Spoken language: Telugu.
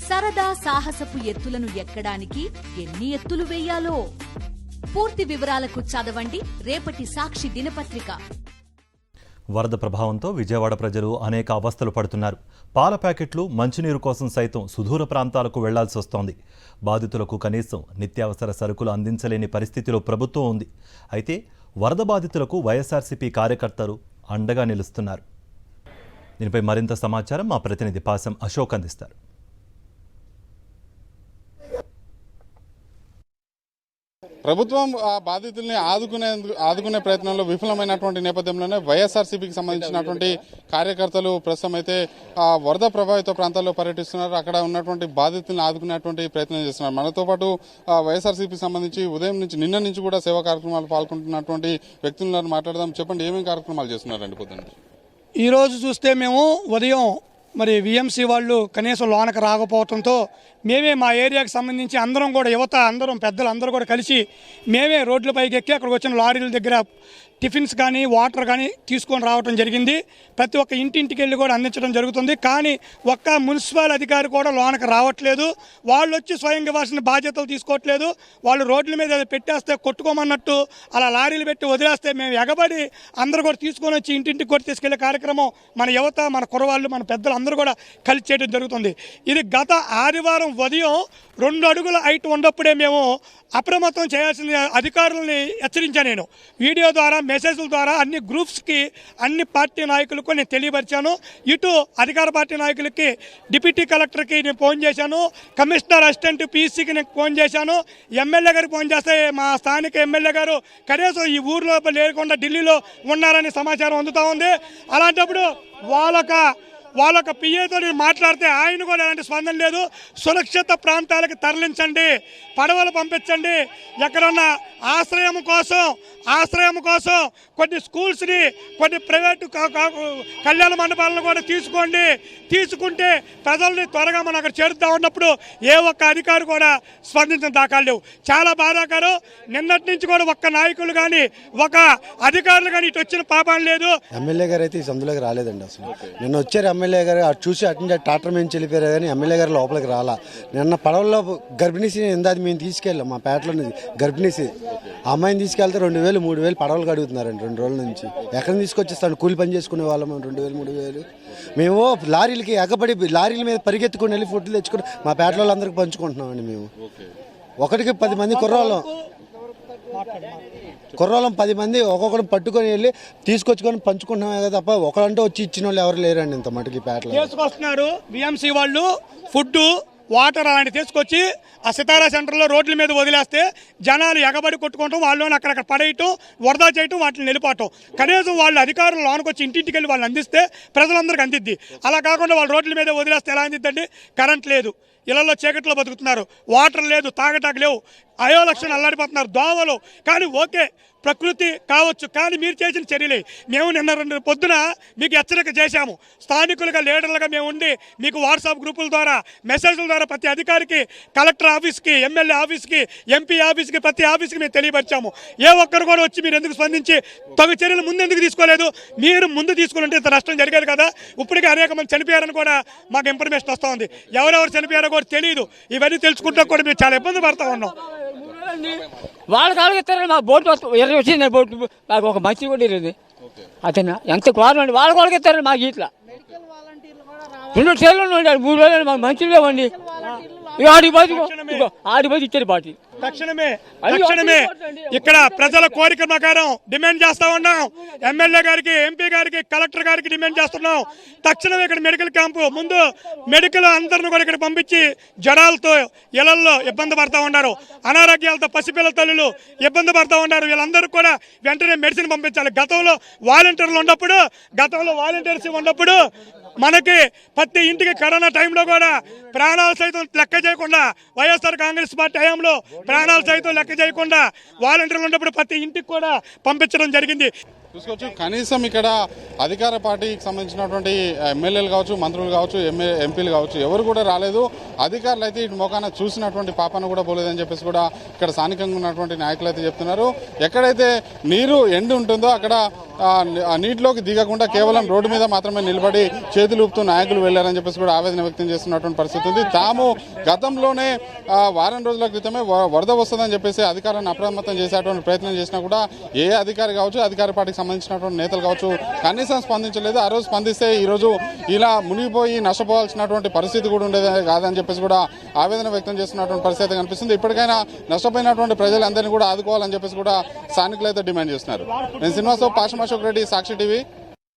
సరదా సాహసపు ఎత్తులను ఎక్కడానికి ఎన్ని ఎత్తులు వేయాలో పూర్తి వివరాలకు చదవండి రేపటి సాక్షి దినపత్రిక. వరద ప్రభావంతో విజయవాడ ప్రజలు అనేక అవస్థలు పడుతున్నారు. పాల ప్యాకెట్లు, మంచినీరు కోసం సైతం సుదూర ప్రాంతాలకు వెళ్లాల్సి వస్తోంది. బాధితులకు కనీసం నిత్యావసర సరుకులు అందించలేని పరిస్థితిలో ప్రభుత్వం ఉంది. అయితే వరద బాధితులకు వైఎస్ఆర్సీపీ కార్యకర్తలు అండగా నిలుస్తున్నారు. దీనిపై మరింత సమాచారం మా ప్రతినిధి పాసం అశోక్ అందిస్తారు. ప్రభుత్వం బాధితుల్ని ఆదుకునే ప్రయత్నంలో విఫలమైనటువంటి నేపథ్యంలోనే వైఎస్ఆర్సీపీకి సంబంధించినటువంటి కార్యకర్తలు ప్రస్తుతం అయితే వరద ప్రభావిత ప్రాంతాల్లో పర్యటిస్తున్నారు. అక్కడ ఉన్నటువంటి బాధితుల్ని ఆదుకునేటువంటి ప్రయత్నం చేస్తున్నారు. మనతో పాటు వైఎస్ఆర్సీపీకి సంబంధించి ఉదయం నుంచి నిన్న నుంచి కూడా సేవా కార్యక్రమాలు పాల్గొంటున్నటువంటి వ్యక్తులను మాట్లాడదాం. చెప్పండి, ఏమేమి కార్యక్రమాలు చేస్తున్నారండి పొద్దున్న? ఈరోజు చూస్తే మేము ఉదయం విఎంసీ వాళ్ళు కనీసం లోనకు రాకపోవడంతో మేమే మా ఏరియాకి సంబంధించి అందరం కూడా యువత అందరం పెద్దలు అందరూ కూడా కలిసి మేమే రోడ్లపైకి ఎక్కి అక్కడికి వచ్చిన లారీల దగ్గర టిఫిన్స్ కానీ వాటర్ కానీ తీసుకొని రావడం జరిగింది. ప్రతి ఒక్క ఇంటింటికి వెళ్ళి కూడా అందించడం జరుగుతుంది. కానీ ఒక్క మున్సిపల్ అధికారి కూడా లోనకు రావట్లేదు. వాళ్ళు వచ్చి స్వయంగా వాసిన బాధ్యతలు తీసుకోవట్లేదు. వాళ్ళు రోడ్ల మీద పెట్టేస్తే కొట్టుకోమన్నట్టు అలా లారీలు పెట్టి వదిలేస్తే మేము ఎగబడి అందరూ కూడా తీసుకొని వచ్చి ఇంటింటికి కూడా తీసుకెళ్లే కార్యక్రమం మన యువత, మన కుర్రవాళ్ళు, మన పెద్దలు అందరూ కూడా కలిసి చేయడం జరుగుతుంది. ఇది గత ఆదివారం ఉదయం 2 అడుగుల హైట్ ఉన్నప్పుడే మేము అప్రమత్తం చేయాల్సిన అధికారులని హెచ్చరించాను. నేను వీడియో ద్వారా, మెసేజ్ల ద్వారా అన్ని గ్రూప్స్కి, అన్ని పార్టీ నాయకులకు నేను తెలియపరిచాను. ఇటు అధికార పార్టీ నాయకులకి, డిప్యూటీ కలెక్టర్కి నేను ఫోన్ చేశాను, కమిషనర్ అసిస్టెంట్ పీసీకి నేను ఫోన్ చేశాను, ఎమ్మెల్యే గారికి ఫోన్ చేస్తే మా స్థానిక ఎమ్మెల్యే గారు కనీసం ఈ ఊర్లో లేకుండా ఢిల్లీలో ఉన్నారని సమాచారం అందుతూ ఉంది. అలాంటప్పుడు వాళ్ళొక పిఏతో నేను మాట్లాడితే ఆయన కూడా ఎలాంటి స్పందన లేదు. సురక్షిత ప్రాంతాలకు తరలించండి, పడవలు పంపించండి, ఎక్కడన్నా ఆశ్రయం కోసం కొన్ని స్కూల్స్ని, కొన్ని ప్రైవేటు కళ్యాణ మండపాలను కూడా తీసుకుంటే ప్రజల్ని త్వరగా మనం అక్కడ చేరుతూ ఉన్నప్పుడు ఏ ఒక్క అధికారి కూడా స్పందించిన దాఖలు లేవు. చాలా బాధాకరం. నిన్నటి నుంచి కూడా ఒక్క నాయకులు కానీ, ఒక అధికారులు కానీ ఇటు వచ్చిన పాపం లేదు. ఎమ్మెల్యే గారు అయితే ఈ సందులోకి రాలేదండి. అసలు నిన్న వచ్చారు ఎమ్మెల్యే గారు, అటు చూసి అటు టాటర్ మేము వెళ్ళిపోయారు కానీ ఎమ్మెల్యే గారు లోపలికి రాలా. నిన్న పడవల్లో గర్భిణీసి ఇందాది మేము తీసుకెళ్ళాం. మా పేటలో గర్భిణీసి ఆ అమ్మాయిని తీసుకెళ్తే 2000, 3000 పడవలు అడుగుతున్నారండి 2 రోజుల నుంచి. ఎక్కడ తీసుకొచ్చేస్తాను? కూలి పని చేసుకునే వాళ్ళం 2000, 3000. మేము లారీలకి ఎగబడి లారీల మీద పరిగెత్తుకుని వెళ్ళి ఫుడ్లు తెచ్చుకుని మా పేటలో అందరికి పంచుకుంటున్నామండి. మేము ఒకటికి 10 మంది కుర్రోళ్ళం 10 మంది ఒక్కొక్కరు పట్టుకొని వెళ్ళి తీసుకొచ్చుకొని పంచుకుంటున్నామే కదా తప్ప ఒకరంటే వచ్చి ఇచ్చిన వాళ్ళు ఎవరు లేరండి. ఇంత మటుకి పేటలో తీసుకొస్తున్నారు బిఎంసీ వాళ్ళు ఫుడ్, వాటర్ అలాంటి తీసుకొచ్చి ఆ సితారా సెంటర్లో రోడ్ల మీద వదిలేస్తే జనాలు ఎగబడి కొట్టుకుంటాం, వాళ్ళని అక్కడక్కడ పడేయటం, వరద చేయటం, వాటిని వెళ్ళిపోవటం. కనీసం వాళ్ళు అధికారులు లోనికి వచ్చి ఇంటింటికి వెళ్ళి వాళ్ళు అందిస్తే ప్రజలందరికీ అందిద్ది. అలా కాకుండా వాళ్ళు రోడ్ల మీద వదిలేస్తే ఎలా అందిద్దండి? కరెంట్ లేదు, ఇళ్లలో చీకట్లో బతుకుతున్నారు, వాటర్ లేదు, తాగటాకు లేవు, అయోలక్షణ అల్లాడిపోతున్నారు, దోవలు. కానీ ఓకే, ప్రకృతి కావచ్చు, కానీ మీరు చేసిన చర్యలే. మేము నిన్న పొద్దున మీకు హెచ్చరిక చేశాము. స్థానికులుగా, లీడర్లుగా మేము ఉండి మీకు వాట్సాప్ గ్రూపుల ద్వారా, మెసేజ్ల ద్వారా ప్రతి అధికారికి, కలెక్టర్ ఆఫీస్కి, ఎమ్మెల్యే ఆఫీస్కి, ఎంపీ ఆఫీస్కి, ప్రతి ఆఫీస్కి మేము తెలియపరిచాము. ఏ ఒక్కరు కూడా వచ్చి మీరు ఎందుకు స్పందించి తగు చర్యలు ముందు ఎందుకు తీసుకోలేదు? మీరు ముందు తీసుకుంటే ఇంత నష్టం జరిగేది కదా. ఇప్పటికే అనేక మంది చనిపోయారని కూడా మాకు ఇన్ఫర్మేషన్ వస్తూ ఉంది. ఎవరెవరు చనిపోయారో కూడా తెలియదు. ఇవన్నీ తెలుసుకుంటా కూడా మేము చాలా ఇబ్బంది పడతా ఉన్నాం. వాళ్ళ కాళ్ళకి ఇస్తారని మా బోటు వచ్చింది. బోటు మాకు ఒక మంచి కూడా లేదు. అతను ఎంత గవర్నమెంట్ వాళ్ళ కాళ్ళకి ఇస్తారని మాకు ఇట్లా 2 సేళ్ళు 3 రోజులు మాకు మంచి లేవండి. ఆడిపోయి ఇచ్చారు పార్టీ. తక్షణమే ఇక్కడ ప్రజల కోరిక ప్రకారం డిమాండ్ చేస్తా ఉన్నాం. ఎమ్మెల్యే గారికి, ఎంపీ గారికి, కలెక్టర్ గారికి డిమాండ్ చేస్తున్నాం. తక్షణమే ఇక్కడ మెడికల్ క్యాంపు ముందు మెడికల్ అందరిని కూడా ఇక్కడ పంపించి జ్వరాలతో ఇళ్లలో ఇబ్బంది పడతా ఉన్నారు, అనారోగ్యాలతో పసిపిల్లల తల్లులు ఇబ్బంది పడతా ఉన్నారు. వీళ్ళందరూ కూడా వెంటనే మెడిసిన్ పంపించాలి. గతంలో వాలంటీర్స్ ఉన్నప్పుడు మనకి ప్రతి ఇంటికి కరోనా టైంలో కూడా ప్రాణాలు సైతం లెక్క చేయకుండా, వైఎస్ఆర్ కాంగ్రెస్ పార్టీ హయాంలో ప్రాణాలు సైతం లెక్క చేయకుండా వాలంటీర్లు ఉన్నప్పుడు ప్రతి ఇంటికి కూడా పంపించడం జరిగింది. చూసుకోవచ్చు, కనీసం ఇక్కడ అధికార పార్టీకి సంబంధించినటువంటి ఎమ్మెల్యేలు కావచ్చు, మంత్రులు కావచ్చు, ఎంపీలు కావచ్చు, ఎవరు కూడా రాలేదు. అధికారులు అయితే ఇటు మోకాన చూసినటువంటి పాపన కూడా పోలేదని చెప్పేసి కూడా ఇక్కడ స్థానికంగా ఉన్నటువంటి నాయకులు అయితే చెప్తున్నారు. ఎక్కడైతే నీరు ఎండి ఉంటుందో అక్కడ ఆ నీటిలోకి దిగకుండా కేవలం రోడ్డు మీద మాత్రమే నిలబడి చేతులు ఊపుతూ నాయకులు వెళ్లారని చెప్పేసి కూడా ఆవేదన వ్యక్తం చేస్తున్నటువంటి పరిస్థితి ఉంది. తాము గతంలోనే వారం రోజుల క్రితమే వరద వస్తుందని చెప్పేసి అధికారులను అప్రమత్తం చేసేటువంటి ప్రయత్నం చేసినా కూడా ఏ అధికారి కావచ్చు, అధికార పార్టీకి సంబంధించినటువంటి నేతలు కావచ్చు కనీసం స్పందించలేదు. ఆ రోజు స్పందిస్తే ఈ రోజు ఇలా మునిగిపోయి నష్టపోవాల్సినటువంటి పరిస్థితి కూడా ఉండేది కాదని చెప్పేసి కూడా ఆవేదన వ్యక్తం చేస్తున్నటువంటి పరిస్థితి కనిపిస్తుంది. ఇప్పటికైనా నష్టపోయినటువంటి ప్రజలందరినీ కూడా ఆదుకోవాలని చెప్పేసి కూడా స్థానికులు అయితే డిమాండ్ చేస్తున్నారు. నేను శ్రీనివాసరావు, పాషం అశోక్ రెడ్డి, సాక్షి టీవీ.